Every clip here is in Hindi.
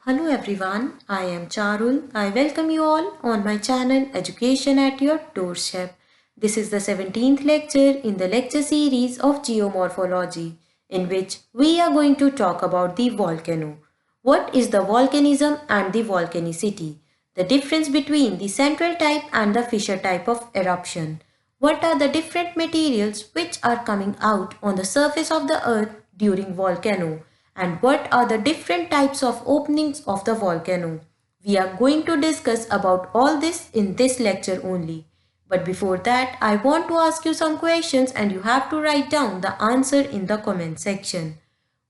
Hello everyone, I am Charul. I welcome you all on my channel Education at Your Doorstep. This is the 17th lecture in the lecture series of Geomorphology, in which we are going to talk about the volcano. What is the volcanism and the volcanicity? The difference between the central type and the fissure type of eruption. What are the different materials which are coming out on the surface of the earth during volcano? And what are the different types of openings of the volcano. We are going to discuss about all this in this lecture only. But before that, I want to ask you some questions and you have to write down the answer in the comment section.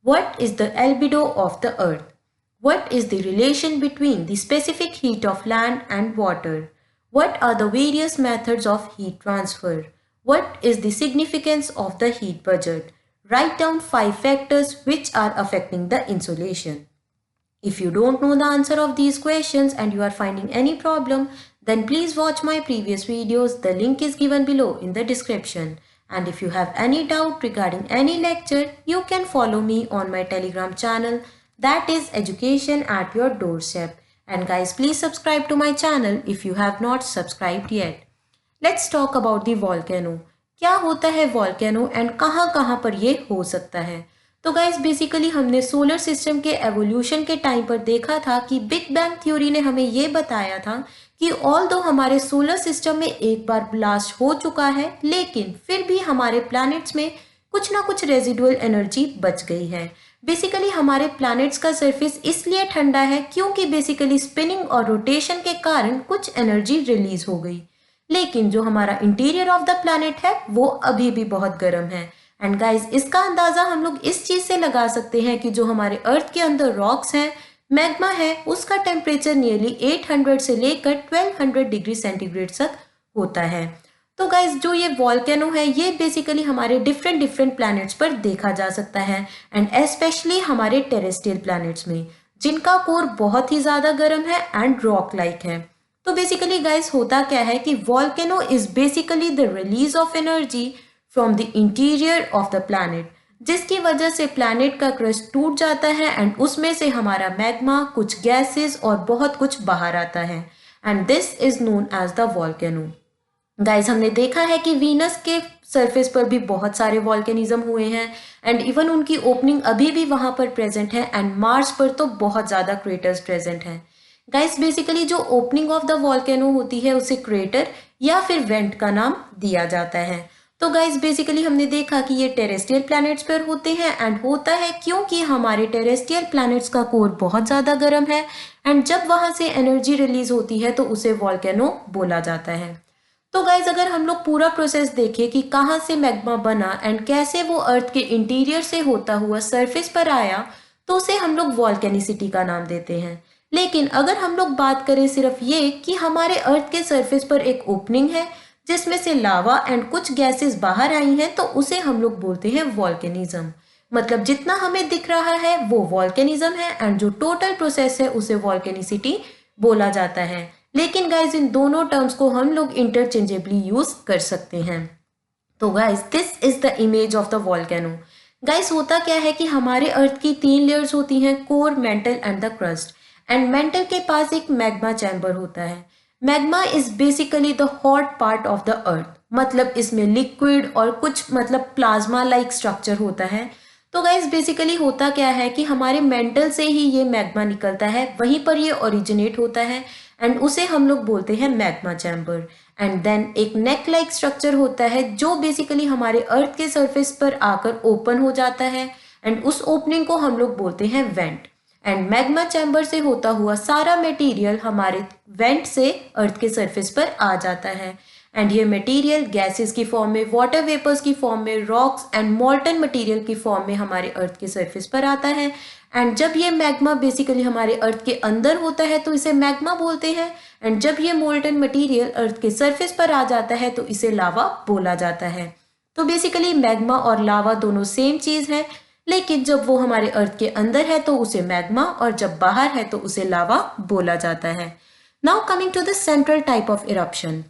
What is the albedo of the earth? What is the relation between the specific heat of land and water? What are the various methods of heat transfer? What is the significance of the heat budget? Write down 5 factors which are affecting the insolation. If you don't know the answer of these questions and you are finding any problem, then please watch my previous videos. The link is given below in the description. And if you have any doubt regarding any lecture, you can follow me on my Telegram channel, that is Education at Your Doorstep. And guys, please subscribe to my channel if you have not subscribed yet. Let's talk about the volcano. क्या होता है वॉल्केनो एंड कहाँ कहाँ पर ये हो सकता है? तो गाइस बेसिकली हमने सोलर सिस्टम के एवोल्यूशन के टाइम पर देखा था कि बिग बैंग थ्योरी ने हमें ये बताया था कि ऑल दो हमारे सोलर सिस्टम में एक बार ब्लास्ट हो चुका है, लेकिन फिर भी हमारे प्लैनेट्स में कुछ ना कुछ रेजिडुअल एनर्जी बच गई है। बेसिकली हमारे प्लैनेट्स का सरफेस इसलिए ठंडा है क्योंकि बेसिकली स्पिनिंग और रोटेशन के कारण कुछ एनर्जी रिलीज हो गई, लेकिन जो हमारा इंटीरियर ऑफ द प्लैनेट है वो अभी भी बहुत गर्म है। एंड गाइस इसका अंदाजा हम लोग इस चीज से लगा सकते हैं कि जो हमारे अर्थ के अंदर रॉक्स हैं, मैग्मा है, उसका टेम्परेचर नियरली 800 से लेकर 1200 डिग्री सेंटीग्रेड तक होता है। तो गाइस जो ये वॉल्केनो है ये बेसिकली हमारे डिफरेंट प्लैनेट्स पर देखा जा सकता है एंड स्पेशली हमारे टेरेस्ट्रियल प्लैनेट्स में, जिनका कोर बहुत ही ज्यादा गर्म है एंड रॉक लाइक है। तो बेसिकली गाइस होता क्या है कि volcano is basically the release of energy from the interior of the planet, जिसकी वजह से प्लैनेट का क्रस्ट टूट जाता है एंड उसमें से हमारा मैग्मा, कुछ गैसेस और बहुत कुछ बाहर आता है and this is known as the volcano. Guys हमने देखा है कि वीनस के सरफेस पर भी बहुत सारे वॉल्केनिज्म हुए हैं एंड इवन उनकी ओपनिंग अभी भी वहां पर प्रेजेंट है एंड मार्स पर तो बहुत ज़्यादा क्रेटर्स प्रेजेंट हैं। गाइस बेसिकली जो ओपनिंग ऑफ द वॉल्केनो होती है उसे क्रेटर या फिर वेंट का नाम दिया जाता है। तो गाइस बेसिकली हमने देखा कि ये टेरेस्ट्रियल प्लैनेट्स पर होते हैं एंड होता है क्योंकि हमारे टेरेस्ट्रियल प्लैनेट्स का कोर बहुत ज़्यादा गर्म है एंड जब वहाँ से एनर्जी रिलीज होती है तो उसे वॉल्केनो बोला जाता है। तो गाइज अगर हम लोग पूरा प्रोसेस देखें कि कहाँ से मैग्मा बना एंड कैसे वो अर्थ के इंटीरियर से होता हुआ सरफेस पर आया, तो उसे हम लोग वॉल्केनिसिटी का नाम देते हैं। लेकिन अगर हम लोग बात करें सिर्फ ये कि हमारे अर्थ के सरफेस पर एक ओपनिंग है जिसमें से लावा एंड कुछ गैसेस बाहर आई हैं, तो उसे हम लोग बोलते हैं वॉल्केनिज्म। मतलब जितना हमें दिख रहा है वो वॉल्केनिज्म है एंड जो टोटल प्रोसेस है उसे वॉल्केनिसिटी बोला जाता है। लेकिन गाइज इन दोनों टर्म्स को हम लोग इंटरचेंजेबली यूज कर सकते हैं। तो guys this is the image of the volcano. Guys होता क्या है कि हमारे अर्थ की 3 लेयर्स होती हैं, core, mental and the crust. And mental के पास एक मैग्मा चैम्बर होता है। Magma is basically the hot part of the अर्थ, मतलब इसमें लिक्विड और कुछ मतलब प्लाज्मा लाइक स्ट्रक्चर होता है। तो गाइज बेसिकली होता क्या है कि हमारे मेंटल से ही ये मैग्मा निकलता है, वहीं पर ये ओरिजिनेट होता है एंड उसे हम लोग बोलते हैं मैग्मा चैम्बर। एंड देन एक नेक लाइक स्ट्रक्चर होता है जो बेसिकली हमारे अर्थ के सरफेस पर आकर ओपन हो जाता है एंड उस ओपनिंग को हम लोग बोलते हैं वेंट। एंड मैग्मा चैम्बर से होता हुआ सारा मटेरियल हमारे वेंट से अर्थ के सरफेस पर आ जाता है एंड ये मटेरियल गैसेस की फॉर्म में, वाटर वेपर्स की फॉर्म में, रॉक्स एंड मॉल्टन मटेरियल की फॉर्म में हमारे अर्थ के सरफेस पर आता है। एंड जब ये मैग्मा बेसिकली हमारे अर्थ के अंदर होता है तो इसे मैग्मा बोलते हैं एंड जब ये मोल्टन मटेरियल अर्थ के सरफेस पर आ जाता है तो इसे लावा बोला जाता है। तो बेसिकली मैग्मा और लावा दोनों सेम चीज है, लेकिन जब वो हमारे अर्थ के अंदर है तो उसे मैग्मा और जब बाहर है तो उसे लावा बोला जाता है। Now coming to the central type of eruption.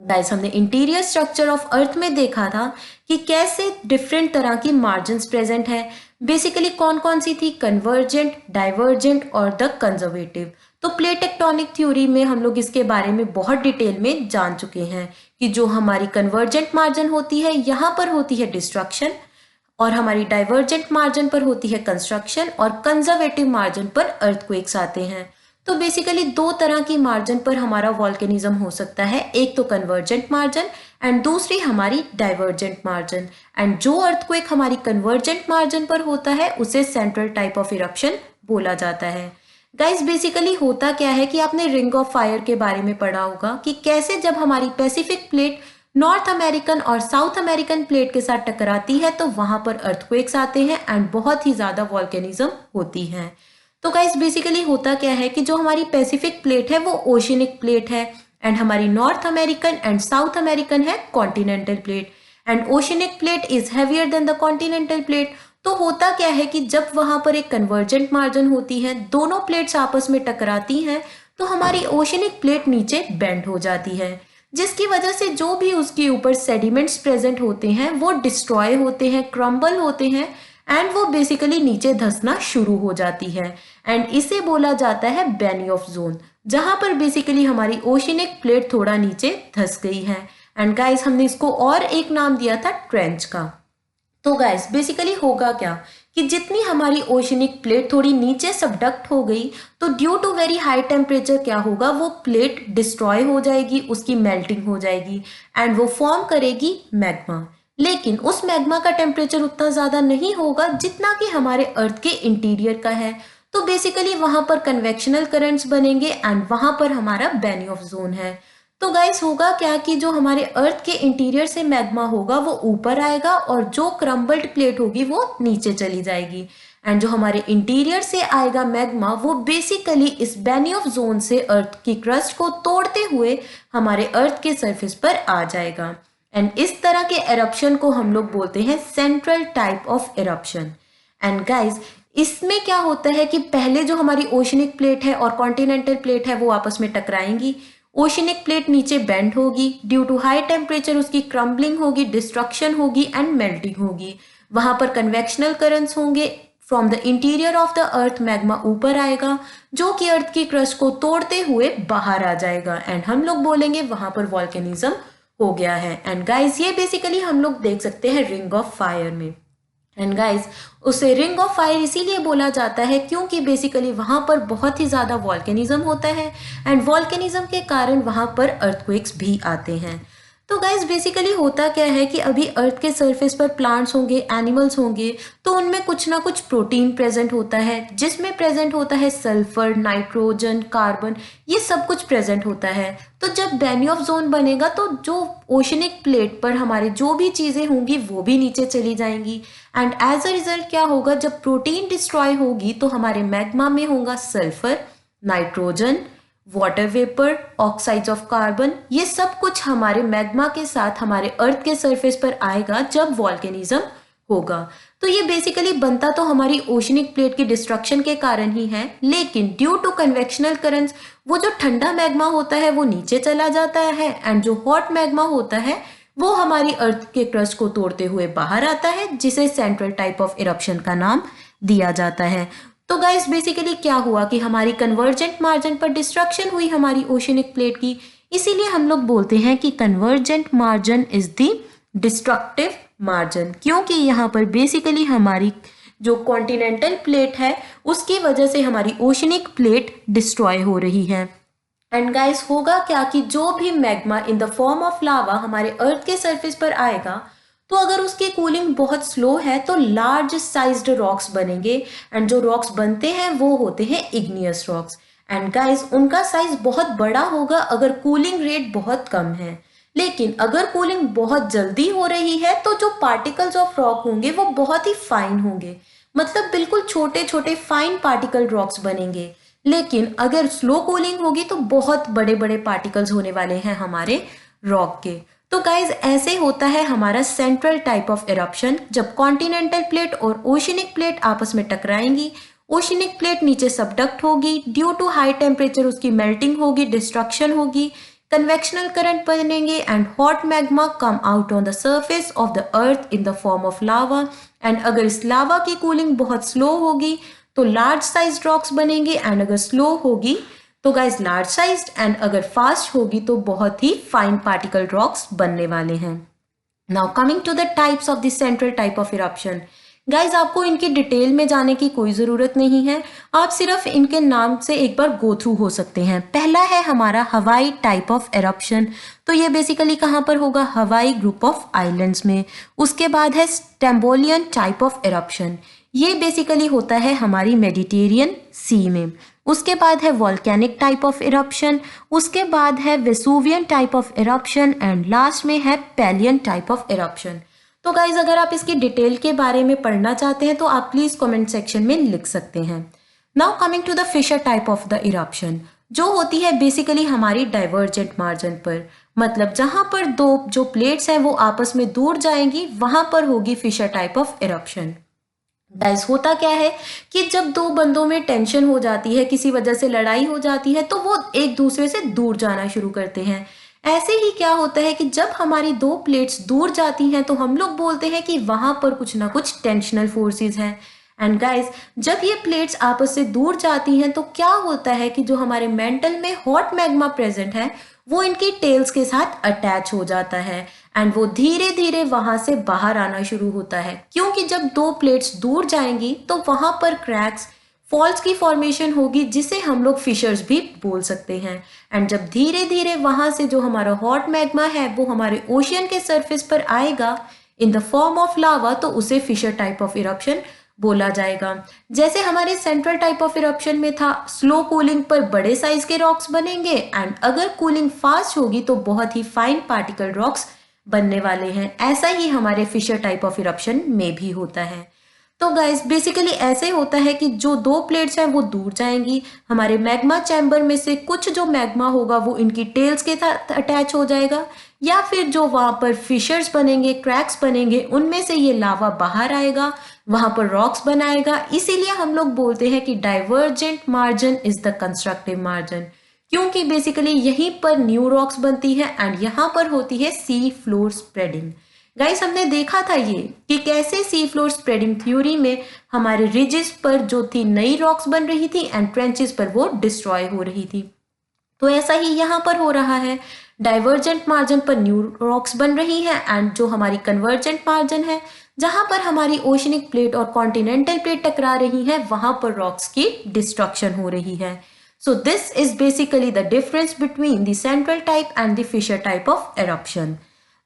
Guys हमने इंटीरियर स्ट्रक्चर ऑफ अर्थ में देखा था कि कैसे डिफरेंट तरह की मार्जिन्स प्रेजेंट है। बेसिकली कौन कौन सी थी, कन्वर्जेंट, डाइवर्जेंट और द कंजर्वेटिव। तो प्लेट टेक्टोनिक थ्योरी में हम लोग इसके बारे में बहुत डिटेल में जान चुके हैं कि जो हमारी कन्वर्जेंट मार्जिन होती है यहाँ पर होती है डिस्ट्रक्शन, और हमारी डाइवर्जेंट मार्जिन पर होती है कंस्ट्रक्शन, और कंजर्वेटिव मार्जिन पर अर्थक्वेक्स आते हैं। तो बेसिकली दो तरह की मार्जिन पर हमारा वॉल्केनिज्म हो सकता है, एक तो कन्वर्जेंट मार्जिन एंड दूसरी हमारी डाइवर्जेंट मार्जिन। एंड जो अर्थक्वेक हमारी कन्वर्जेंट मार्जिन पर होता है उसे सेंट्रल टाइप ऑफ इरप्शन बोला जाता है। गाइस बेसिकली होता क्या है कि आपने रिंग ऑफ फायर के बारे में पढ़ा होगा कि कैसे जब हमारी पैसिफिक प्लेट नॉर्थ अमेरिकन और साउथ अमेरिकन प्लेट के साथ टकराती है तो वहां पर अर्थक्वेक्स आते हैं एंड बहुत ही ज्यादा वॉल्केनिज्म होती है। तो गाइस बेसिकली होता क्या है कि जो हमारी पैसिफिक प्लेट है वो ओशियनिक प्लेट है एंड हमारी North American and South American है continental plate, and oceanic plate is heavier than the continental plate. तो होता क्या है कि जब वहां पर एक कन्वर्जेंट मार्जिन होती है, दोनों प्लेट्स आपस में टकराती हैं, तो हमारी ओशियनिक प्लेट नीचे बेंड हो जाती है, जिसकी वजह से जो भी उसके ऊपर सेडिमेंट्स प्रेजेंट होते हैं वो डिस्ट्रॉय होते हैं, क्रम्बल होते हैं एंड वो बेसिकली नीचे धंसना शुरू हो जाती है। एंड इसे बोला जाता है बेनियोफ जोन, जहां पर बेसिकली हमारी ओशियनिक प्लेट थोड़ा नीचे धंस गई है। एंड गाइस हमने इसको और एक नाम दिया था ट्रेंच का। तो गाइस बेसिकली होगा क्या कि जितनी हमारी ओशियनिक प्लेट थोड़ी नीचे सबडक्ट हो गई तो due to very high temperature क्या होगा, वो प्लेट डिस्ट्रॉय हो जाएगी, उसकी मेल्टिंग हो जाएगी एंड वो फॉर्म करेगी मैग्मा। लेकिन उस मैग्मा का टेम्परेचर उतना ज़्यादा नहीं होगा जितना कि हमारे अर्थ के इंटीरियर का है। तो बेसिकली वहां पर कन्वेक्शनल करंट्स बनेंगे एंड वहां पर हमारा बेनियोफ जोन है। तो गाइस होगा क्या कि जो हमारे अर्थ के इंटीरियर से मैग्मा होगा वो ऊपर आएगा और जो क्रम्बल्ड प्लेट होगी वो नीचे चली जाएगी, एंड जो हमारे इंटीरियर से आएगा मैग्मा वो बेसिकली इस बेनियोफ जोन से अर्थ की क्रस्ट को तोड़ते हुए हमारे अर्थ के सरफेस पर आ जाएगा। एंड इस तरह के एरप्शन को हम लोग बोलते हैं central type of eruption. And guys इसमें क्या होता है कि पहले जो हमारी ओशियनिक प्लेट है और कॉन्टिनेंटल प्लेट है वो आपस में टकराएंगी। ओशियनिक प्लेट नीचे बेंड होगी, ड्यू टू हाई टेम्परेचर उसकी क्रम्बलिंग होगी, डिस्ट्रक्शन होगी एंड मेल्टिंग होगी। वहां पर कन्वेक्शनल करंट्स होंगे, from the interior of the earth magma ऊपर आएगा जो कि अर्थ की क्रस्ट को तोड़ते हुए बाहर आ जाएगा एंड हम लोग बोलेंगे वहां पर वॉल्केनिज्म हो गया है। एंड गाइस ये बेसिकली हम लोग देख सकते हैं रिंग ऑफ फायर में। एंड गाइस उसे रिंग ऑफ फायर इसीलिए बोला जाता है क्योंकि बेसिकली वहां पर बहुत ही ज्यादा वॉल्केनिज्म होता है एंड वॉल्केनिज्म के कारण वहां पर अर्थक्वेक्स भी आते हैं। तो गाइस बेसिकली होता क्या है कि अभी अर्थ के सरफेस पर प्लांट्स होंगे, एनिमल्स होंगे, तो उनमें कुछ ना कुछ प्रोटीन प्रेजेंट होता है जिसमें प्रेजेंट होता है सल्फर, नाइट्रोजन, कार्बन, ये सब कुछ प्रेजेंट होता है। तो जब बेनियोफ जोन बनेगा तो जो ओशियनिक प्लेट पर हमारे जो भी चीज़ें होंगी वो भी नीचे चली जाएंगी एंड एज अ रिजल्ट क्या होगा, जब प्रोटीन डिस्ट्रॉय होगी तो हमारे मैग्मा में होगा sulphur, nitrogen, water vapour, oxides of carbon, ये सब कुछ हमारे मैग्मा के साथ हमारे अर्थ के सरफेस पर आएगा जब वॉल्केनिज्म होगा। तो ये बेसिकली बनता तो हमारी ओशियनिक प्लेट की डिस्ट्रक्शन के कारण ही है, लेकिन ड्यू टू कन्वेक्शनल करंट्स वो जो ठंडा मैग्मा होता है वो नीचे चला जाता है एंड जो हॉट मैग्मा होता है वो हमारी अर्थ के क्रस्ट को तोड़ते हुए बाहर आता है, जिसे सेंट्रल टाइप ऑफ इरप्शन का नाम दिया जाता है। तो गाइस बेसिकली क्या हुआ कि हमारी कन्वर्जेंट मार्जिन पर डिस्ट्रक्शन हुई हमारी ओशियनिक प्लेट की, इसीलिए हम लोग बोलते हैं कि convergent margin is the destructive margin, क्योंकि यहाँ पर बेसिकली हमारी जो कॉन्टिनेंटल प्लेट है उसकी वजह से हमारी ओशियनिक प्लेट डिस्ट्रॉय हो रही है। एंड गाइस होगा क्या कि जो भी magma in the form of lava हमारे अर्थ के सरफेस पर आएगा तो अगर उसकी कूलिंग बहुत स्लो है तो लार्ज साइज्ड रॉक्स बनेंगे एंड जो रॉक्स बनते हैं वो होते हैं इग्नियस रॉक्स। एंड गाइस उनका साइज बहुत बड़ा होगा अगर कूलिंग रेट बहुत कम है, लेकिन अगर कूलिंग बहुत जल्दी हो रही है तो जो पार्टिकल्स ऑफ रॉक होंगे वो बहुत ही फाइन होंगे, मतलब बिल्कुल छोटे छोटे फाइन पार्टिकल रॉक्स बनेंगे। लेकिन अगर स्लो कूलिंग होगी तो बहुत बड़े बड़े पार्टिकल्स होने वाले हैं हमारे रॉक के। तो गाइज ऐसे होता है हमारा सेंट्रल टाइप ऑफ इरप्शन, जब कॉन्टिनेंटल प्लेट और ओशियनिक प्लेट आपस में टकराएंगी, ओशियनिक प्लेट नीचे सबडक्ट होगी, ड्यू टू हाई टेम्परेचर उसकी मेल्टिंग होगी, डिस्ट्रक्शन होगी, कन्वेक्शनल करंट बनेंगे and hot magma come out on the surface of the earth in the form of lava. And अगर इस लावा की कूलिंग बहुत स्लो होगी तो लार्ज साइज रॉक्स बनेंगे, एंड अगर स्लो होगी तो गाइज लार्ज साइज, एंड अगर फास्ट होगी तो बहुत ही फाइन पार्टिकल रॉक्स बनने वाले हैं। Now coming to the types of the central type of eruption. Guys आपको इनकी डिटेल में जाने की कोई ज़रूरत नहीं है, आप सिर्फ इनके नाम से एक बार गो थ्रू हो सकते हैं। पहला है हमारा हवाई टाइप ऑफ एरप्शन, तो ये बेसिकली कहाँ पर होगा, हवाई ग्रुप ऑफ आइलैंड्स में। उसके बाद है स्टेम्बोलियन टाइप ऑफ एरप्शन, ये बेसिकली होता है हमारी मेडिटेरियन सी में। उसके बाद है वॉल्केनिक टाइप ऑफ इरप्शन, उसके बाद है Vesuvian type of eruption, and last में है पेलियन टाइप ऑफ इरप्शन। तो गाइज अगर आप इसकी डिटेल के बारे में पढ़ना चाहते हैं तो आप प्लीज कमेंट सेक्शन में लिख सकते हैं। Now coming to the fissure type of the eruption, जो होती है बेसिकली हमारी डाइवर्जेंट मार्जिन पर, मतलब जहां पर दो जो प्लेट्स हैं वो आपस में दूर जाएंगी वहां पर होगी fissure type of eruption. Guys होता क्या है कि जब दो बंदों में टेंशन हो जाती है, किसी वजह से लड़ाई हो जाती है, तो वो एक दूसरे से दूर जाना शुरू करते हैं। ऐसे ही क्या होता है कि जब हमारी दो प्लेट्स दूर जाती हैं तो हम लोग बोलते हैं कि वहां पर कुछ ना कुछ टेंशनल फोर्सेस हैं। एंड गाइस जब ये प्लेट्स आपस से दूर जाती हैं तो क्या होता है कि जो हमारे मेंटल में हॉट मैग्मा प्रेजेंट है वो इनकी टेल्स के साथ अटैच हो जाता है, एंड वो धीरे धीरे वहां से बाहर आना शुरू होता है। क्योंकि जब दो प्लेट्स दूर जाएंगी तो वहां पर क्रैक्स, फॉल्स की फॉर्मेशन होगी, जिसे हम लोग फिशर्स भी बोल सकते हैं। एंड जब धीरे धीरे वहां से जो हमारा हॉट मैग्मा है वो हमारे ओशियन के सरफेस पर आएगा in the form of lava, तो उसे फिशर टाइप ऑफ इरप्शन बोला जाएगा। जैसे हमारे सेंट्रल टाइप ऑफ इरप्शन में था, स्लो कूलिंग पर बड़े साइज के रॉक्स बनेंगे, एंड अगर कूलिंग फास्ट होगी तो बहुत ही फाइन पार्टिकल रॉक्स बनने वाले हैं। ऐसा ही हमारे फिशर टाइप ऑफ इरप्शन में भी होता है। तो गाइस बेसिकली ऐसे होता है कि जो दो प्लेट्स हैं वो दूर जाएंगी, हमारे मैग्मा चैम्बर में से कुछ जो मैग्मा होगा वो इनकी टेल्स के साथ अटैच हो जाएगा, या फिर जो वहां पर फिशर्स बनेंगे, क्रैक्स बनेंगे, उनमें से ये लावा बाहर आएगा, वहां पर रॉक्स बनाएगा। इसीलिए हम लोग बोलते हैं कि divergent margin is the constructive margin, क्योंकि बेसिकली यहीं पर न्यू रॉक्स बनती है एंड यहाँ पर होती है सी फ्लोर स्प्रेडिंग। गाइस हमने देखा था ये कि कैसे सी फ्लोर स्प्रेडिंग थ्योरी में हमारे रिजेस पर जो थी नई रॉक्स बन रही थी एंड ट्रेंचेस पर वो डिस्ट्रॉय हो रही थी। तो ऐसा ही यहाँ पर हो रहा है, डाइवर्जेंट मार्जिन पर न्यू रॉक्स बन रही हैं, एंड जो हमारी कन्वर्जेंट मार्जिन है जहां पर हमारी ओशनिक प्लेट और कॉन्टिनेंटल प्लेट टकरा रही है वहां पर रॉक्स की डिस्ट्रक्शन हो रही है। So this is basically the difference between the central type and the fissure type of eruption.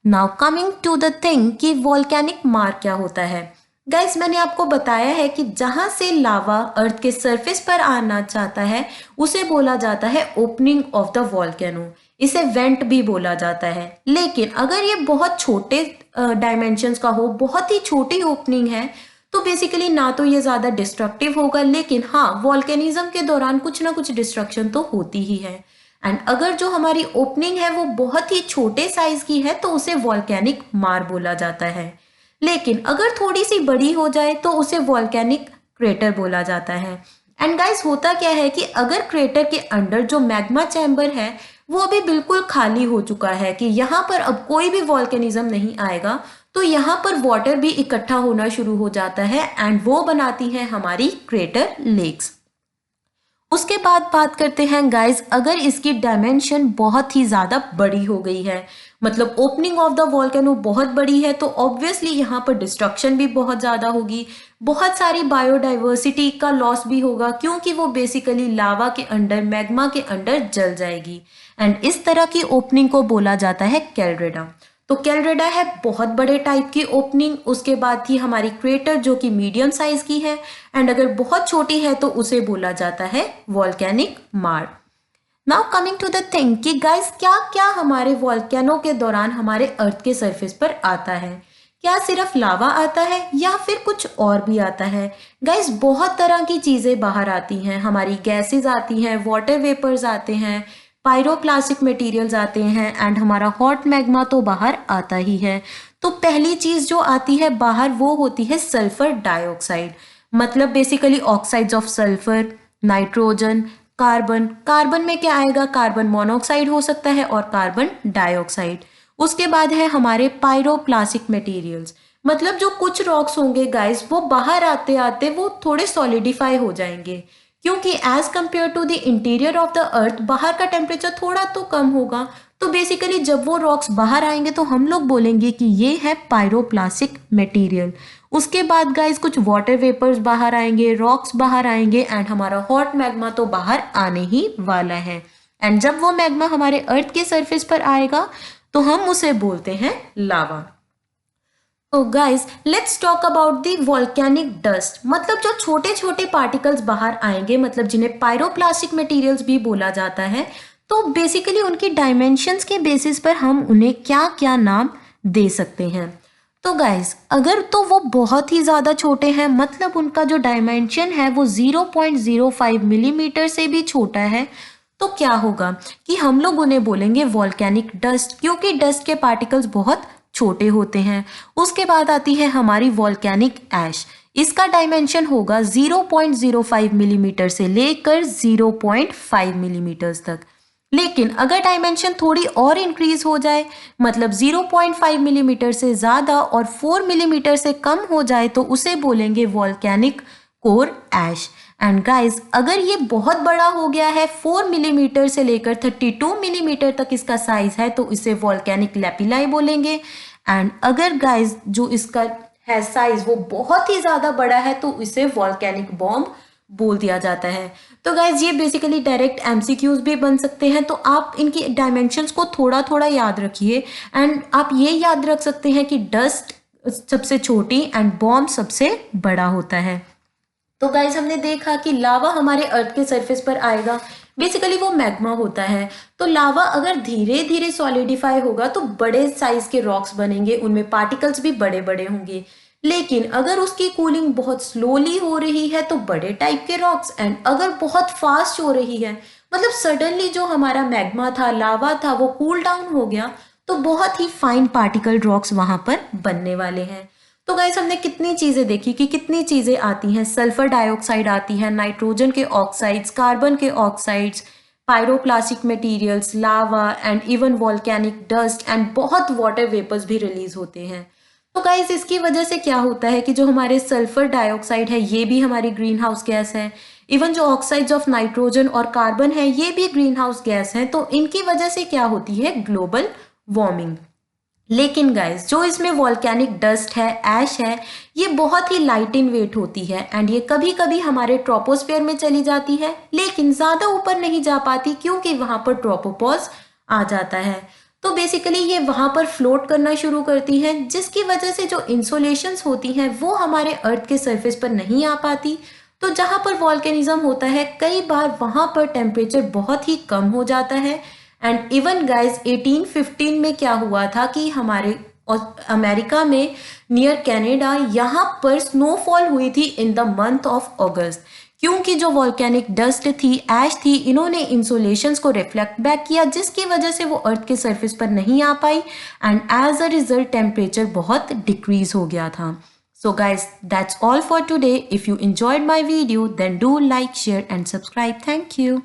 Now coming to the thing कि वॉल्केनिक मार क्या होता है। गाइस मैंने आपको बताया है कि जहां से लावा अर्थ के सरफेस पर आना चाहता है उसे बोला जाता है ओपनिंग ऑफ द वॉल्केनो, इसे वेंट भी बोला जाता है। लेकिन अगर ये बहुत छोटे डायमेंशंस का हो, बहुत ही छोटी ओपनिंग है, तो बेसिकली ना तो ये ज्यादा डिस्ट्रक्टिव होगा, लेकिन हाँ वॉल्केनिज्म के दौरान कुछ ना कुछ डिस्ट्रक्शन तो होती ही है। एंड अगर जो हमारी ओपनिंग है वो बहुत ही छोटे साइज की है तो उसे वॉल्केनिक मार बोला जाता है। लेकिन अगर थोड़ी सी बड़ी हो जाए तो उसे वॉल्केनिक क्रेटर बोला जाता है। एंड गाइस होता क्या है कि अगर क्रेटर के अंदर जो मैग्मा चैम्बर है वो अभी बिल्कुल खाली हो चुका है, कि यहाँ पर अब कोई भी वॉल्केनिज्म नहीं आएगा, तो यहाँ पर वाटर भी इकट्ठा होना शुरू हो जाता है एंड वो बनाती है हमारी क्रेटर लेक्स। उसके बाद बात करते हैं गाइस, अगर इसकी डायमेंशन बहुत ही ज़्यादा बड़ी हो गई है, मतलब ओपनिंग ऑफ द वॉल्केनो बहुत बड़ी है, तो ऑब्वियसली यहाँ पर डिस्ट्रक्शन भी बहुत ज़्यादा होगी, बहुत सारी बायोडाइवर्सिटी का लॉस भी होगा, क्योंकि वो बेसिकली लावा के अंडर, मैग्मा के अंडर जल जाएगी। एंड इस तरह की ओपनिंग को बोला जाता है कैलरेडा। तो कैलरेडा है बहुत बड़े टाइप की ओपनिंग। उसके बाद थी हमारी क्रेटर जो कि मीडियम साइज की है, एंड अगर बहुत छोटी है तो उसे बोला जाता है volcanic maar. Now coming to the thing कि गाइस क्या क्या हमारे वॉल्केनो के दौरान हमारे अर्थ के सरफेस पर आता है। क्या सिर्फ लावा आता है या फिर कुछ और भी आता है। गाइस बहुत तरह की चीजें बाहर आती हैं, हमारी गैसेज आती हैं, वाटर वेपर्स आते हैं, पायरोप्लास्टिक मटेरियल्स आते हैं, एंड हमारा हॉट मैग्मा तो बाहर आता ही है। तो पहली चीज जो आती है बाहर वो होती है सल्फर डाइऑक्साइड, मतलब basically oxides of sulphur, nitrogen, carbon, carbon में क्या आएगा, कार्बन मोनोऑक्साइड हो सकता है और कार्बन डाइऑक्साइड। उसके बाद है हमारे पायरोप्लास्टिक मटेरियल्स, मतलब जो कुछ रॉक्स होंगे गाइस वो बाहर आते आते वो थोड़े सॉलिडिफाई हो जाएंगे, क्योंकि as compare to the interior of the earth बाहर का टेम्परेचर थोड़ा तो कम होगा। तो बेसिकली जब वो रॉक्स बाहर आएंगे तो हम लोग बोलेंगे कि ये है पायरोप्लास्टिक मटेरियल। उसके बाद गाइस कुछ वाटर वेपर्स बाहर आएंगे, रॉक्स बाहर आएंगे एंड हमारा हॉट मैग्मा तो बाहर आने ही वाला है। एंड जब वो मैग्मा हमारे अर्थ के सरफेस पर आएगा तो हम उसे बोलते हैं लावा। तो guys let's talk about the volcanic dust, मतलब जो छोटे छोटे पार्टिकल्स बाहर आएंगे, मतलब जिन्हें पायरोप्लास्टिक मटेरियल्स भी बोला जाता है। तो बेसिकली उनकी डायमेंशंस के बेसिस पर हम उन्हें क्या क्या नाम दे सकते हैं। तो गाइस अगर तो वो बहुत ही ज़्यादा छोटे हैं, मतलब उनका जो डायमेंशन है वो 0.05 मिलीमीटर से भी छोटा है, तो क्या होगा कि हम लोग उन्हें बोलेंगे वॉल्केनिक डस्ट, क्योंकि डस्ट के पार्टिकल्स बहुत छोटे होते हैं। उसके बाद आती है हमारी वॉल्केनिक ऐश, इसका डायमेंशन होगा 0.05 मिलीमीटर से लेकर 0.5 मिलीमीटर तक। लेकिन अगर डायमेंशन थोड़ी और इंक्रीज हो जाए, मतलब 0.5 मिलीमीटर से ज़्यादा और 4 मिलीमीटर से कम हो जाए, तो उसे बोलेंगे volcanic core ash. And guys अगर ये बहुत बड़ा हो गया है, 4 मिलीमीटर से लेकर 32 मिलीमीटर तक इसका साइज है, तो इसे वॉल्केनिक लेपिलाई बोलेंगे। एंड अगर गाइस जो इसका है साइज वो बहुत ही ज़्यादा बड़ा है, तो इसे वॉल्केनिक बॉम्ब बोल दिया जाता है। तो गाइज ये बेसिकली डायरेक्ट एमसीक्यूज भी बन सकते हैं, तो आप इनकी डायमेंशंस को थोड़ा थोड़ा याद रखिए। एंड आप ये याद रख सकते हैं कि डस्ट सबसे छोटी एंड बॉम्ब सबसे बड़ा होता है। तो गाइज हमने देखा कि लावा हमारे अर्थ के सरफेस पर आएगा, बेसिकली वो मैग्मा होता है। तो लावा अगर धीरे धीरे सॉलिडिफाई होगा तो बड़े साइज के रॉक्स बनेंगे, उनमें पार्टिकल्स भी बड़े बड़े होंगे। लेकिन अगर उसकी कूलिंग बहुत स्लोली हो रही है तो बड़े टाइप के रॉक्स, एंड अगर बहुत फास्ट हो रही है, मतलब सडनली जो हमारा मैग्मा था, लावा था, वो कूल डाउन हो गया, तो बहुत ही फाइन पार्टिकल रॉक्स वहां पर बनने वाले हैं। तो गाइस हमने कितनी चीजें देखी कि कितनी चीजें आती हैं, सल्फर डाइऑक्साइड आती है, नाइट्रोजन के ऑक्साइड्स, कार्बन के oxides, pyroplastic materials, lava and even volcanic dust and बहुत वाटर वेपर्स भी रिलीज होते हैं। तो गाइस इसकी वजह से क्या होता है कि जो हमारे सल्फर डाइऑक्साइड है ये भी हमारी ग्रीन हाउस गैस है, इवन जो ऑक्साइड्स ऑफ नाइट्रोजन और कार्बन है ये भी ग्रीन हाउस गैस है। तो इनकी वजह से क्या होती है, ग्लोबल वार्मिंग। लेकिन गाइस जो इसमें वॉल्केनिक डस्ट है, ऐश है, ये बहुत ही लाइट इन वेट होती है एंड ये कभी कभी हमारे ट्रोपोस्फेयर में चली जाती है, लेकिन ज़्यादा ऊपर नहीं जा पाती क्योंकि वहाँ पर ट्रोपोपॉज आ जाता है। तो बेसिकली ये वहाँ पर फ्लोट करना शुरू करती है, जिसकी वजह से जो इंसोलेशंस होती हैं वो हमारे अर्थ के सरफेस पर नहीं आ पाती। तो जहाँ पर वॉल्केनिज्म होता है कई बार वहाँ पर टेम्परेचर बहुत ही कम हो जाता है। एंड इवन गाइज 1815 में क्या हुआ था कि हमारे अमेरिका में नियर कनाडा यहाँ पर स्नोफॉल हुई थी इन द मंथ ऑफ अगस्त, क्योंकि जो वॉल्केनिक डस्ट थी, ऐश थी, इन्होंने इंसोलेशंस को रिफ्लेक्ट बैक किया, जिसकी वजह से वो अर्थ के सरफेस पर नहीं आ पाई and as a result temperature बहुत डिक्रीज हो गया था। So guys, that's all for today. If you enjoyed my video, then do like, share and subscribe. Thank you.